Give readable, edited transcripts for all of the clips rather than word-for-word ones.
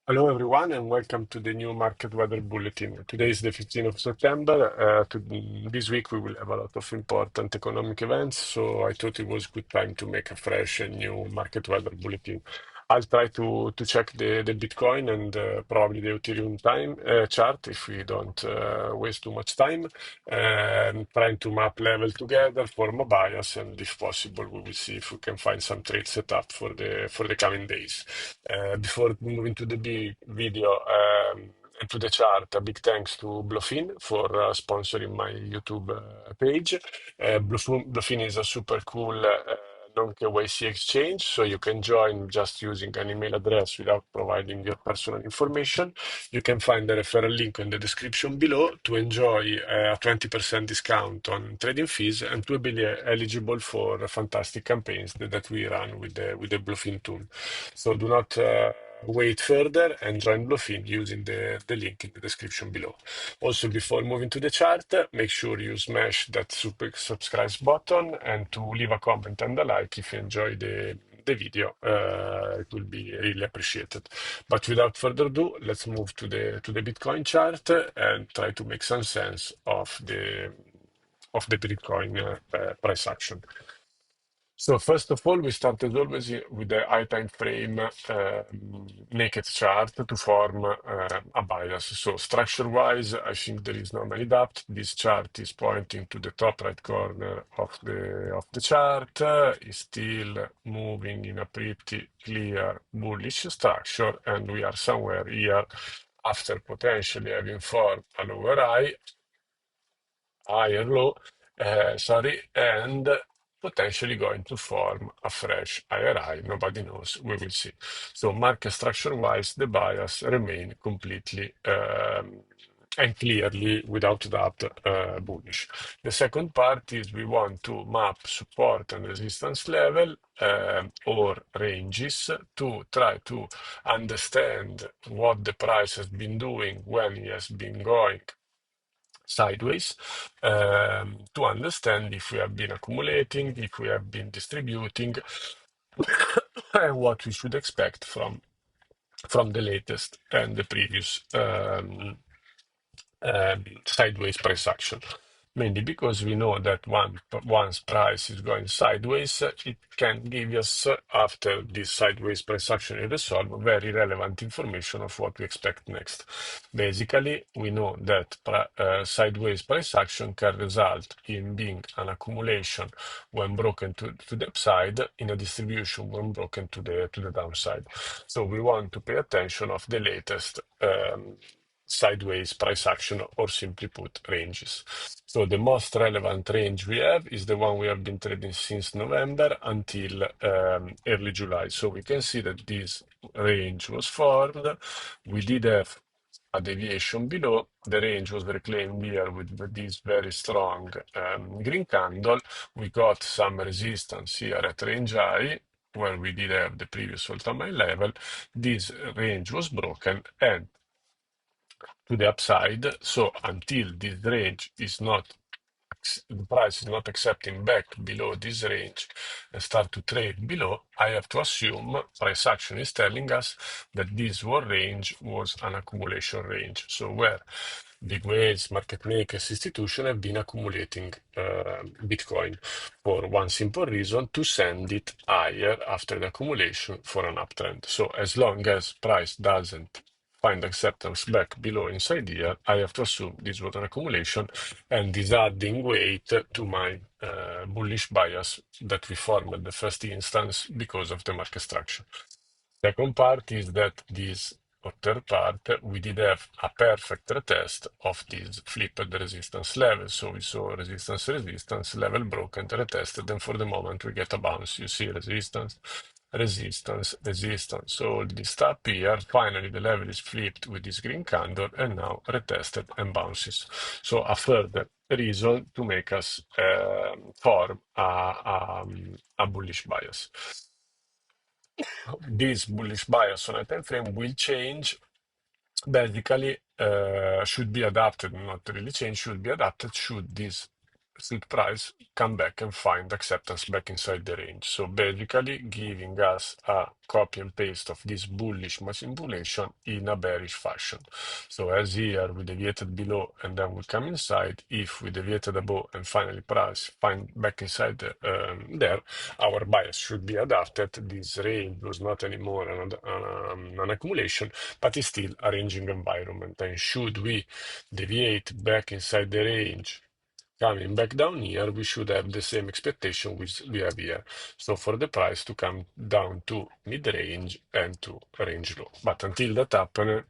Hello, everyone, and welcome to the new market weather bulletin. Today is the 15th of September. This week, we will have a lot of important economic events, so I thought it was good time to make a fresh and new market weather bulletin. I'll try to check the Bitcoin and probably the Ethereum time chart if we don't waste too much time. Trying to map level together, form a bias, and if possible, we will see if we can find some trade setup for the coming days. Before moving to the big video and to the chart, a big thanks to Bluefin for sponsoring my YouTube page. Bluefin is a super cool non-KYC exchange, so you can join just using an email address without providing your personal information. You can find the referral link in the description below to enjoy a 20% discount on trading fees and to be eligible for fantastic campaigns that we run with the Bluefin tool. So do not wait further and join Bluefin using the link in the description below. Also, before moving to the chart, make sure you smash that super subscribe button and to leave a comment and a like if you enjoy the video. It will be really appreciated. But without further ado, let's move to the Bitcoin chart and try to make some sense of the Bitcoin price action. So first of all, we start as always with the high time frame naked chart to form a bias. So structure-wise, I think there is no many doubt. This chart is pointing to the top right corner of the chart. Is still moving in a pretty clear bullish structure, and we are somewhere here after potentially having formed a lower high, higher low, sorry, and potentially going to form a fresh higher high. Nobody knows. We will see. So market structure-wise, the bias remain completely and clearly, without doubt, bullish. The second part is we want to map support and resistance level or ranges to try to understand what the price has been doing when it has been going sideways to understand if we have been accumulating, if we have been distributing, and what we should expect from the latest and the previous sideways price action. Mainly because we know that once price is going sideways, it can give us, after this sideways price action is resolved, very relevant information of what we expect next. Basically, we know that sideways price action can result in being an accumulation when broken to the upside, in a distribution when broken to the downside. So we want to pay attention of the latest sideways price action, or simply put, ranges. So the most relevant range we have is the one we have been trading since November until early July. So we can see that this range was formed. We did have a deviation below. The range was reclaimed here with this very strong green candle. We got some resistance here at range high, where we did have the previous all-time level. This range was broken and to the upside. So until this range is not, the price is not accepting back below this range and start to trade below, I have to assume price action is telling us that this war range was an accumulation range. So where big whales, market makers, institutions have been accumulating Bitcoin for one simple reason: to send it higher after the accumulation for an uptrend. So as long as price doesn't find acceptance back below inside here, I have to assume this was an accumulation and is adding weight to my bullish bias that we formed at the first instance because of the market structure. Second part is that this, or third part, we did have a perfect retest of this flipped resistance level. So we saw resistance, level broken, retested, and for the moment we get a bounce. You see resistance, resistance. So this stop here, finally the level is flipped with this green candle and now retested and bounces. So a further reason to make us form a bullish bias. This bullish bias on a time frame will change. Basically, should be adapted, not really change, should be adapted should this should price come back and find acceptance back inside the range. So basically giving us a copy and paste of this bullish manipulation in a bearish fashion. So as here we deviated below and then we come inside, if we deviated above and finally price find back inside there, our bias should be adapted. This range was not anymore an accumulation, but is still a ranging environment. And should we deviate back inside the range, coming back down here, we should have the same expectation which we have here. So for the price to come down to mid-range and to range low. But until that happens,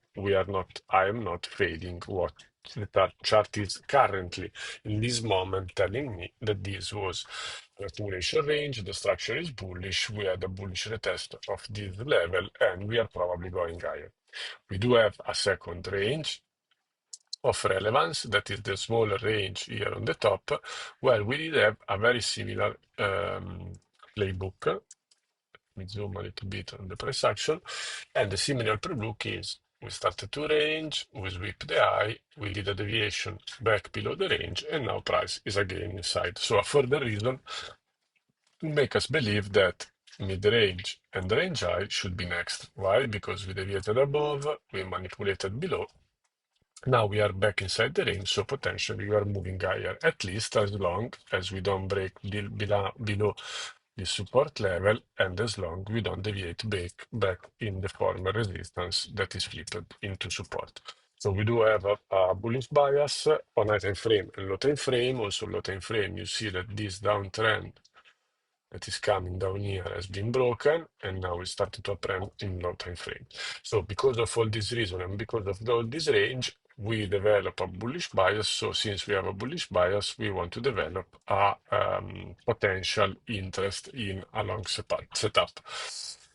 I am not fading what the chart is currently in this moment telling me that this was an accumulation range, the structure is bullish, we had a bullish retest of this level, and we are probably going higher. We do have a second range of relevance, that is the smaller range here on the top, where we did have a very similar playbook. Let me zoom a little bit on the price action. And the similar playbook is we started to range, we sweep the high, we did a deviation back below the range, and now price is again inside. So a further reason to make us believe that mid-range and range high should be next. Why? Because we deviated above, we manipulated below. Now we are back inside the range, so potentially we are moving higher, at least as long as we don't break below the support level, and as long we don't deviate back in the former resistance that is flipped into support. So we do have a bullish bias on high time frame and low time frame. Also low time frame, you see that this downtrend that is coming down here has been broken, and now we started to uptrend in low time frame. So because of all this reason and because of all this range, we develop a bullish bias. So since we have a bullish bias, we want to develop a potential interest in a long setup.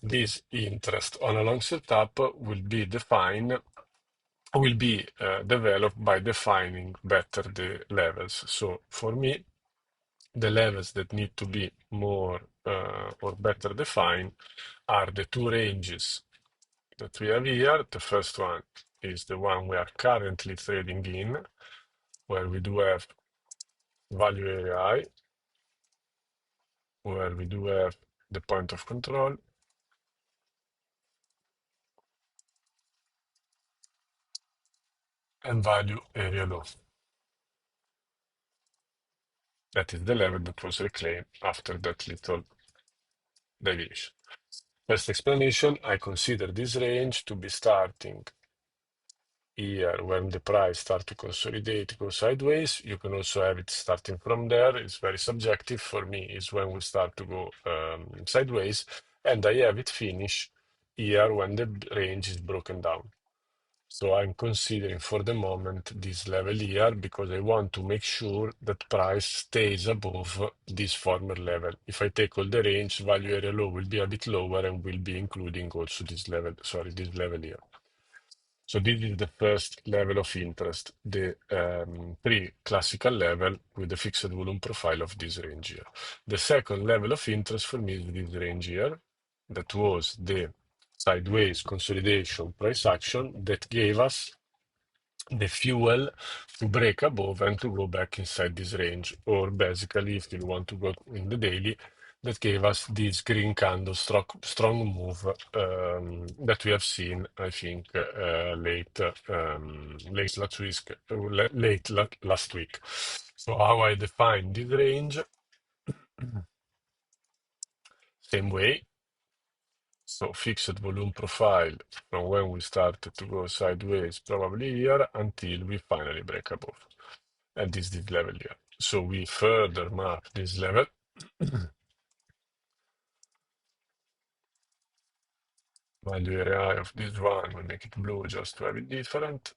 This interest on a long setup will be developed by defining better the levels. So for me, the levels that need to be more or better defined are the two ranges that we have here. The first one is the one we are currently trading in, where we do have value area high, where we do have the point of control, and value area low. That is the level that was reclaimed after that little deviation. First explanation, I consider this range to be starting here when the price start to consolidate, go sideways. You can also have it starting from there. It's very subjective. For me, is when we start to go sideways, and I have it finish here when the range is broken down. So I'm considering for the moment this level here because I want to make sure that price stays above this former level. If I take all the range, value area low will be a bit lower and will be including also this level, sorry, this level here. So this is the first level of interest, the pre-classical level with the fixed volume profile of this range here. The second level of interest for me is this range here, that was the sideways consolidation price action that gave us the fuel to break above and to go back inside this range. Or basically, if you want to go in the daily, that gave us this green candle strong move that we have seen, I think, late last week. So how I define this range? Same way. So fixed volume profile from when we started to go sideways, probably here, until we finally break above. And this is this level here. So we further map this level. Value area of this one, we make it blue just to have it different.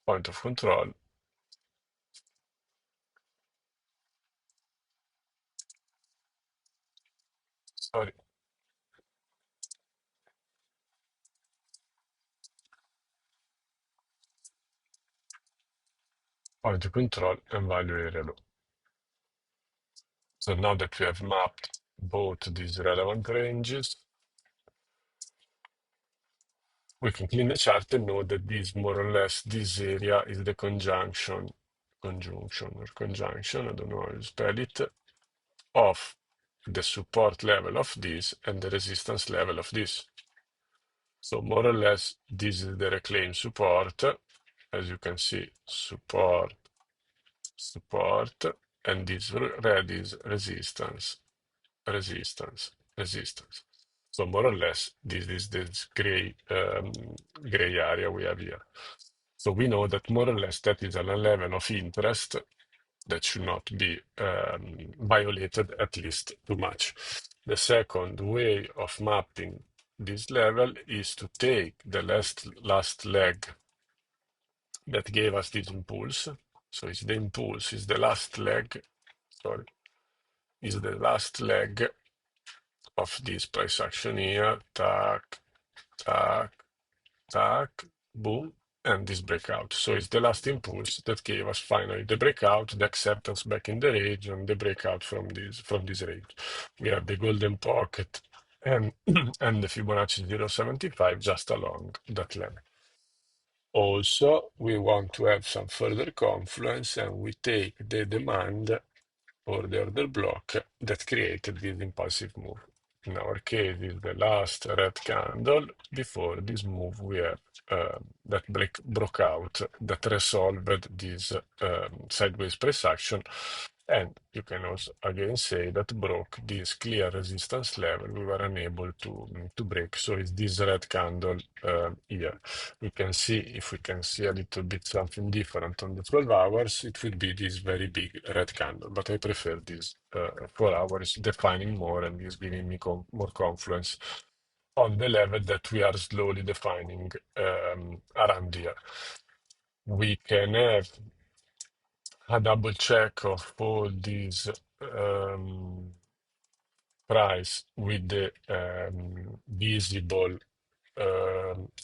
Point of control. Sorry. Point of control and value area low. So now that we have mapped both these relevant ranges, we can clean the chart and know that this more or less this area is the conjunction conjunction or conjunction, I don't know how you spell it, of the support level of this and the resistance level of this. So more or less, this is the reclaim support. As you can see, support, support, and this red is resistance, resistance, resistance. So more or less, this is this gray area we have here. So we know that more or less that is a level of interest that should not be violated at least too much. The second way of mapping this level is to take the last leg that gave us this impulse. So it's the impulse, is the last leg, sorry, is the last leg of this price action here. Tack, tack, tack, boom, and this breakout. So it's the last impulse that gave us finally the breakout, the acceptance back in the range, and the breakout from this range. We have the golden pocket and and the Fibonacci 0.75 just along that level. Also, we want to have some further confluence, and we take the demand or the order block that created this impulsive move. In our case, is the last red candle before this move we have that broke out, that resolved this sideways price action. And you can also again say that broke this clear resistance level we were unable to break. So it's this red candle here. We can see, if we can see a little bit something different on the 12 hours, it would be this very big red candle. But I prefer this 4 hours defining more and is giving me more confluence on the level that we are slowly defining around here. We can have a double check of all these price with the visible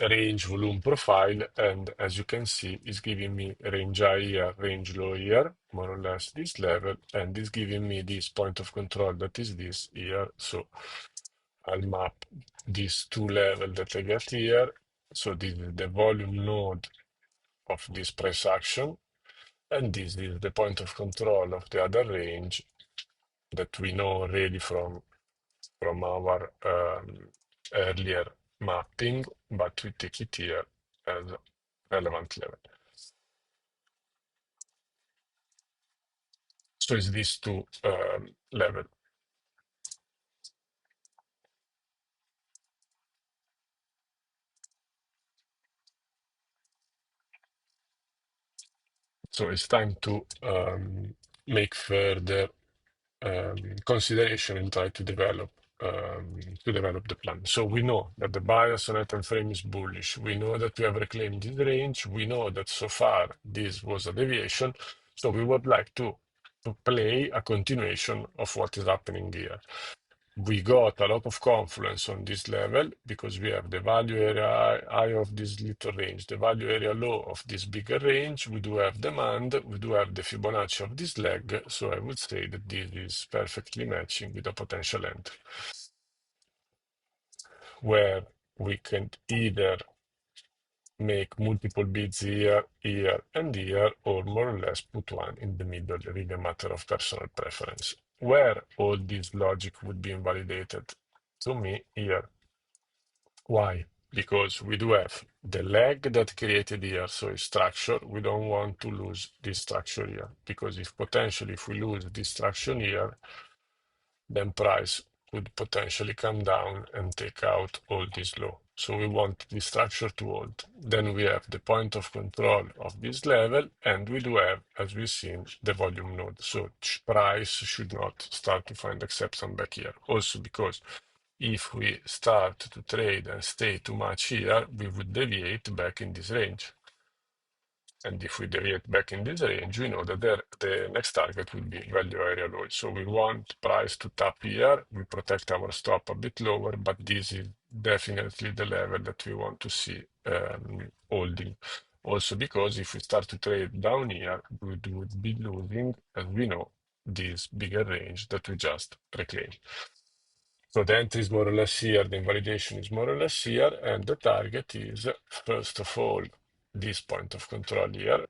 range volume profile, and as you can see, it's giving me range high here, range low here, more or less this level, and it's giving me this point of control that is this here. So I'll map these two levels that I get here. So this is the volume node of this price action, and this is the point of control of the other range that we know already from our earlier mapping, but we take it here as a relevant level. So it's these two level. So it's time to make further consideration and try to develop the plan. So we know that the bias on item frame is bullish. We know that we have reclaimed this range. We know that so far this was a deviation. So we would like to play a continuation of what is happening here. We got a lot of confluence on this level because we have the value area high of this little range, the value area low of this bigger range. We do have demand, we do have the Fibonacci of this leg. So I would say that this is perfectly matching with a potential entry, where we can either make multiple bids here, here, and here, or more or less put one in the middle, really a matter of personal preference. Where all this logic would be invalidated to me here. Why? Because we do have the leg that created here, so it's structure. We don't want to lose this structure here, because if potentially if we lose this structure here, then price could potentially come down and take out all this low. So we want this structure to hold. Then we have the point of control of this level, and we do have, as we've seen, the volume node. So price should not start to find acceptance back here. Also because if we start to trade and stay too much here, we would deviate back in this range. And if we deviate back in this range, we know that the next target will be value area low. So we want price to tap here. We protect our stop a bit lower, but this is definitely the level that we want to see holding. Also because if we start to trade down here, we would be losing, as we know, this bigger range that we just reclaimed. So the entry is more or less here, the invalidation is more or less here, and the target is, first of all, this point of control here,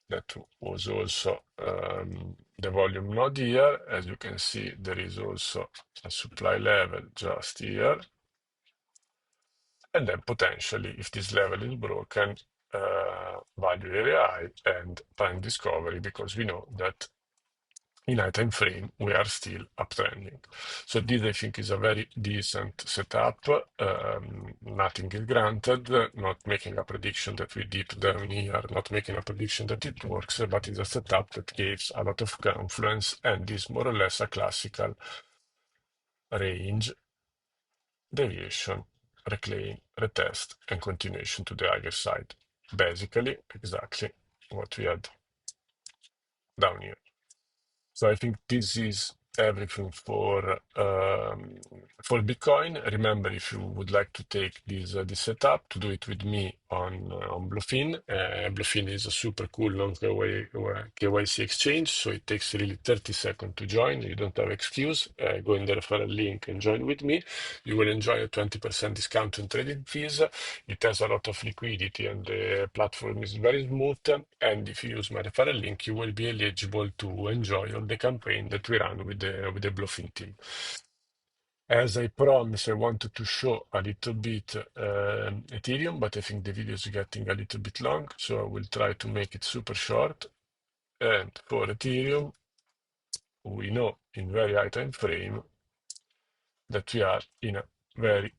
That was also the volume node here. As you can see, there is also a supply level just here. And then potentially, if this level is broken, value area high and time discovery, because we know that in high time frame we are still uptrending. So this I think is a very decent setup. Nothing is granted, not making a prediction that we dip down here, not making a prediction that it works, but it's a setup that gives a lot of confluence and is more or less a classical range deviation, reclaim, retest, and continuation to the higher side. Basically, exactly what we had down here. So I think this is everything for Bitcoin. Remember, if you would like to take this setup, to do it with me on Bluefin. Bluefin is a super cool non KYC exchange, so it takes really 30 seconds to join. You don't have excuse. Go in the referral link and join with me. You will enjoy a 20% discount on trading fees. It has a lot of liquidity and the platform is very smooth. And if you use my referral link, you will be eligible to enjoy all the campaign that we run with the Bluefin team. As I promised, I wanted to show a little bit Ethereum, but I think the video is getting a little bit long, so I will try to make it super short. And for Ethereum, we know in very high time frame that we are in a very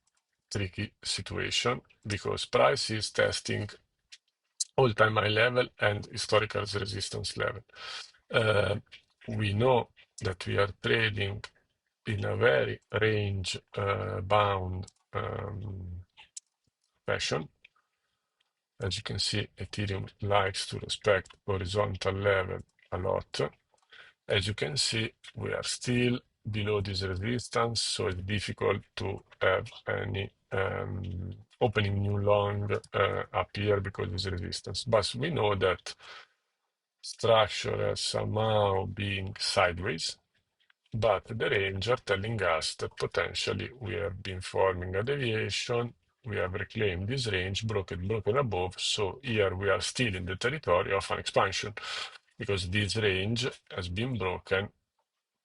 tricky situation because price is testing all-time high level and historical resistance level. We know that we are trading in a very range bound fashion. As you can see, Ethereum likes to respect horizontal level a lot. As you can see, we are still below this resistance, so it's difficult to have any opening new long up here because this resistance. But we know that structure has somehow being sideways, but the range are telling us that potentially we have been forming a deviation. We have reclaimed this range, broken above. So here we are still in the territory of an expansion because this range has been broken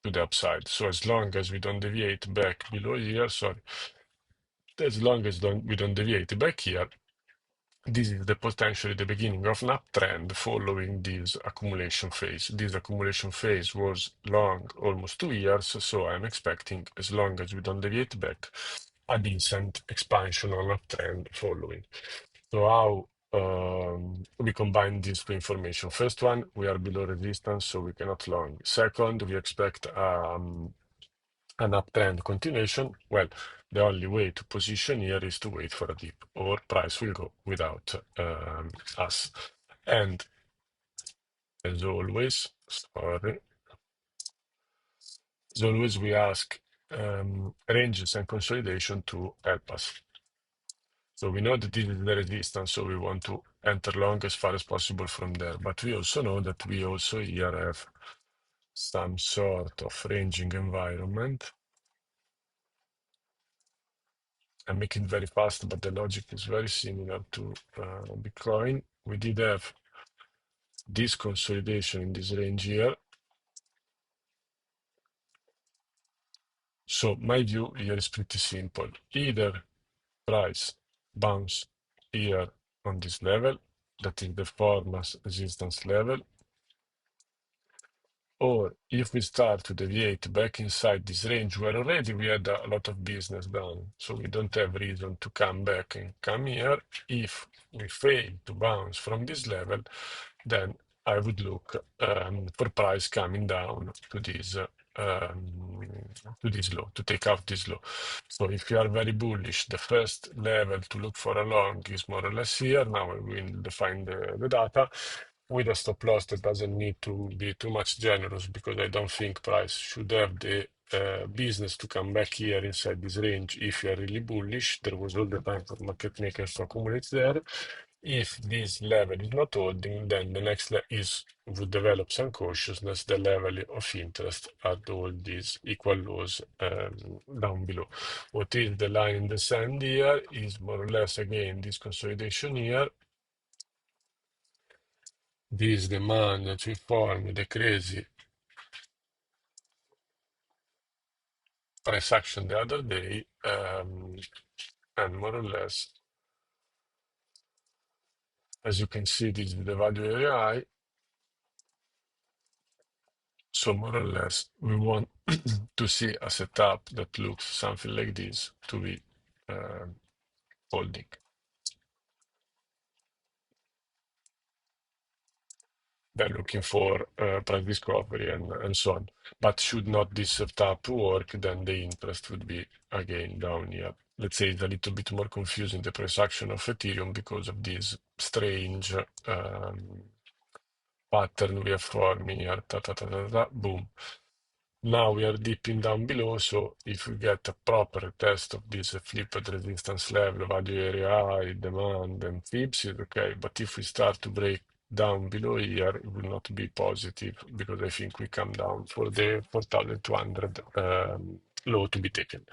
to the upside. So as long as we don't deviate back below here, sorry, as long as we don't deviate back here, this is potentially the beginning of an uptrend following this accumulation phase. This accumulation phase was long, almost 2 years, so I'm expecting, as long as we don't deviate back, a decent expansion on uptrend following. So how we combine these two information? First one, we are below resistance, so we cannot long. Second, we expect an uptrend continuation. Well, the only way to position here is to wait for a dip, or price will go without us. And as always, we ask ranges and consolidation to help us. So we know that this is the resistance, so we want to enter long as far as possible from there. But we also know that we also here have some sort of ranging environment. I make it very fast, but the logic is very similar to Bitcoin. We did have this consolidation in this range here. So my view here is pretty simple. Either price bounce here on this level, that is the former resistance level, or if we start to deviate back inside this range where already we had a lot of business done, so we don't have reason to come back and come here. If we fail to bounce from this level, then I would look for price coming down to this low, to take out this low. So if you are very bullish, the first level to look for a long is more or less here. Now I will define the data with a stop loss that doesn't need to be too much generous because I don't think price should have the business to come back here inside this range if you are really bullish. There was all the time for market makers to accumulate there. If this level is not holding, then the next is would develop some cautiousness, the level of interest at all these equal lows down below. What is the line in the sand here is more or less again this consolidation here. this demand to inform the crazy price action the other day, and more or less, as you can see, this is the value area high. So more or less, we want to see a setup that looks something like this to be um holding. They're looking for price discovery and so on. But should not this setup work, then the interest would be again down here. Let's say it's a little bit more confusing the price action of Ethereum because of this strange pattern we are forming here. Ta, ta, ta, ta, ta, boom. Now we are dipping down below, so if we get a proper test of this flipped resistance level, value area high, demand, and tips, it's okay. But if we start to break down below here, it will not be positive because I think we come down for the 4,200 low to be taken.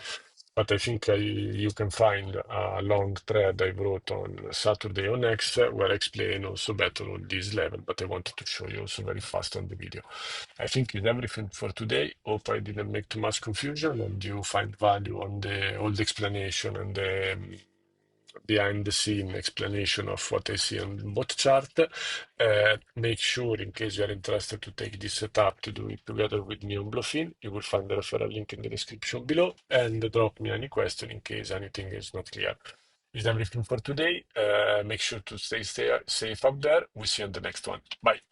But I think you can find a long thread I wrote on Saturday on X where I explain also better on this level, but I wanted to show you also very fast on the video. I think is everything for today. Hope I didn't make too much confusion and you find value on the all the explanation and the behind the scene explanation of what I see on both chart. Make sure in case you are interested to take this setup to do it together with me on Bluefin. You will find the referral link in the description below and drop me any question in case anything is not clear. Is everything for today. Make sure to stay safe up there. We'll see you on the next one. Bye.